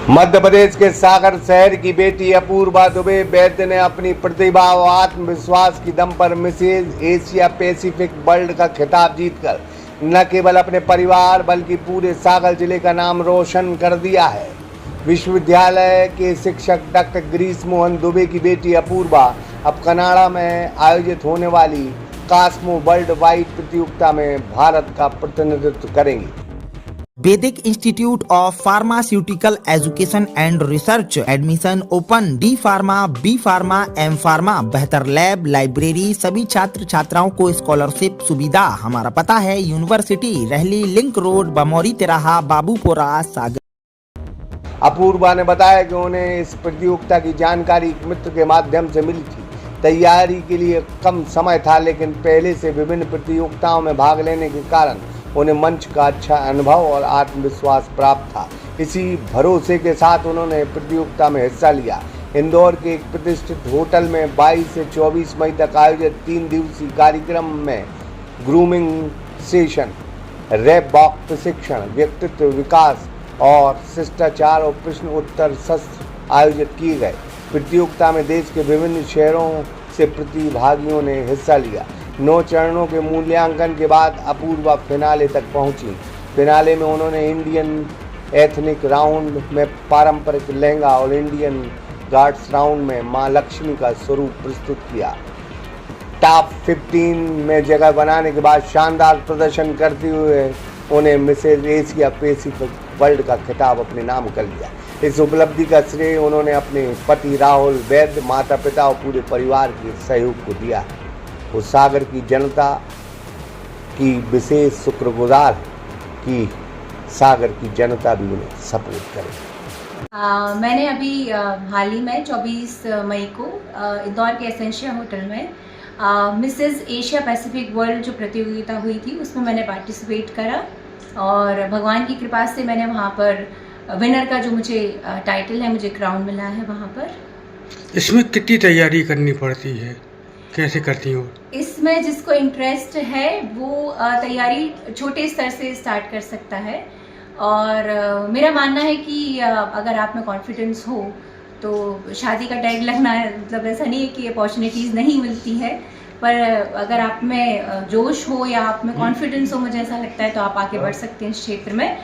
मध्य प्रदेश के सागर शहर की बेटी अपूर्वा दुबे वैद्य ने अपनी प्रतिभा और आत्मविश्वास की दम पर मिसेज एशिया पैसिफिक वर्ल्ड का खिताब जीतकर न केवल अपने परिवार बल्कि पूरे सागर जिले का नाम रोशन कर दिया है। विश्वविद्यालय के शिक्षक डॉक्टर गिरीश मोहन दुबे की बेटी अपूर्वा अब कनाडा में आयोजित होने वाली कास्मो वर्ल्ड वाइड प्रतियोगिता में भारत का प्रतिनिधित्व करेंगी। Vedic institute of pharmaceutical education and research admission open. D pharma, B pharma, M pharma, बेहतर लैब, लाइब्रेरी, सभी छात्र छात्राओं को स्कॉलरशिप सुविधा। हमारा पता है यूनिवर्सिटी, रहली लिंक रोड, बमौरी तिराहा, बाबूपुरा, सागर। अपूर्वा ने बताया कि उन्हें इस प्रतियोगिता की जानकारी एक मित्र के माध्यम से मिली थी। तैयारी के लिए कम समय था, लेकिन पहले से विभिन्न प्रतियोगिताओं में भाग लेने के कारण उन्हें मंच का अच्छा अनुभव और आत्मविश्वास प्राप्त था। इसी भरोसे के साथ उन्होंने प्रतियोगिता में हिस्सा लिया। इंदौर के एक प्रतिष्ठित होटल में 22 से 24 मई तक आयोजित 3 दिवसीय कार्यक्रम में ग्रूमिंग सेशन, रैप वॉक प्रशिक्षण, व्यक्तित्व विकास और शिष्टाचार और प्रश्न उत्तर सत्र आयोजित किए गए। प्रतियोगिता में देश के विभिन्न शहरों से प्रतिभागियों ने हिस्सा लिया। 9 चरणों के मूल्यांकन के बाद अपूर्वा फिनाले तक पहुंची। फिनाले में उन्होंने इंडियन एथनिक राउंड में पारंपरिक लहंगा और इंडियन गार्ड्स राउंड में मां लक्ष्मी का स्वरूप प्रस्तुत किया। टॉप 15 में जगह बनाने के बाद शानदार प्रदर्शन करते हुए उन्हें मिसेज एशिया पैसिफिक वर्ल्ड का खिताब अपने नाम कर लिया। इस उपलब्धि का श्रेय उन्होंने अपने पति राहुल वैद्य, माता पिता और पूरे परिवार के सहयोग को दिया है। वो सागर की जनता की विशेष शुक्रगुजार है कि सागर की जनता भी उन्हें सपोर्ट करे। मैंने अभी हाल ही में 24 मई को इंदौर के एसेंशिया होटल में मिसेज एशिया पैसिफिक वर्ल्ड जो प्रतियोगिता हुई थी उसमें मैंने पार्टिसिपेट करा और भगवान की कृपा से मैंने वहाँ पर विनर का जो मुझे टाइटल है, मुझे क्राउन मिला है वहाँ पर। इसमें कितनी तैयारी करनी पड़ती है, कैसे करती हो? इसमें जिसको इंटरेस्ट है वो तैयारी छोटे स्तर से स्टार्ट कर सकता है और मेरा मानना है कि अगर आप में कॉन्फिडेंस हो तो शादी का टैग लगना है, मतलब ऐसा नहीं है कि अपॉर्चुनिटीज़ नहीं मिलती है, पर अगर आप में जोश हो या आप में कॉन्फिडेंस हो, मुझे ऐसा लगता है तो आप आगे बढ़ सकते हैं इस क्षेत्र में।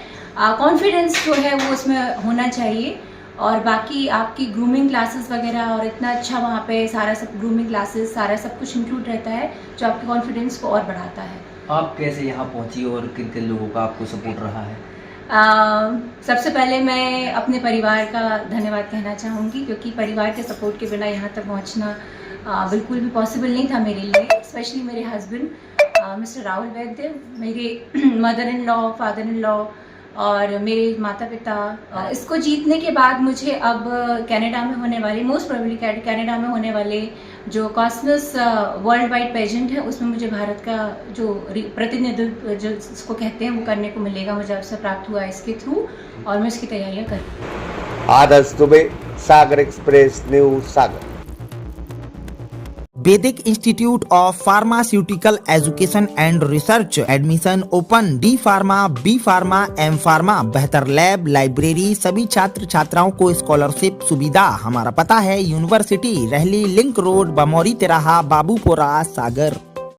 कॉन्फिडेंस जो है वो उसमें होना चाहिए और बाकी आपकी ग्रूमिंग क्लासेस वगैरह और इतना अच्छा वहाँ पे सारा सब ग्रूमिंग क्लासेस सारा सब कुछ इंक्लूड रहता है जो आपके कॉन्फिडेंस को और बढ़ाता है। आप कैसे यहाँ पहुँची और किन किन लोगों का आपको सपोर्ट रहा है? सबसे पहले मैं अपने परिवार का धन्यवाद कहना चाहूँगी क्योंकि परिवार के सपोर्ट के बिना यहाँ तक पहुँचना बिल्कुल भी पॉसिबल नहीं था मेरे लिए। स्पेशली मेरे हस्बैंड मिस्टर राहुल वैद्य, मेरे mother in law, father in law और मेरे माता पिता। इसको जीतने के बाद मुझे अब कनाडा में होने वाले, मोस्ट प्रोबेबली कनाडा में होने वाले जो कॉस्मस वर्ल्ड वाइड पेजेंट है उसमें मुझे भारत का जो प्रतिनिधित्व जो इसको कहते हैं वो करने को मिलेगा। मुझे अवसर प्राप्त हुआ इसके थ्रू और मैं इसकी तैयारियां कर रही हूँ। Adarsh Dubey, Sagar express news, Sagar. Vedic institute of pharmaceutical education and research admission open. D pharma, B pharma, M pharma, बेहतर लैब, लाइब्रेरी, सभी छात्र छात्राओं को स्कॉलरशिप सुविधा। हमारा पता है यूनिवर्सिटी, रहली लिंक रोड, बमौरी तिराहा, बाबूपुरा, सागर।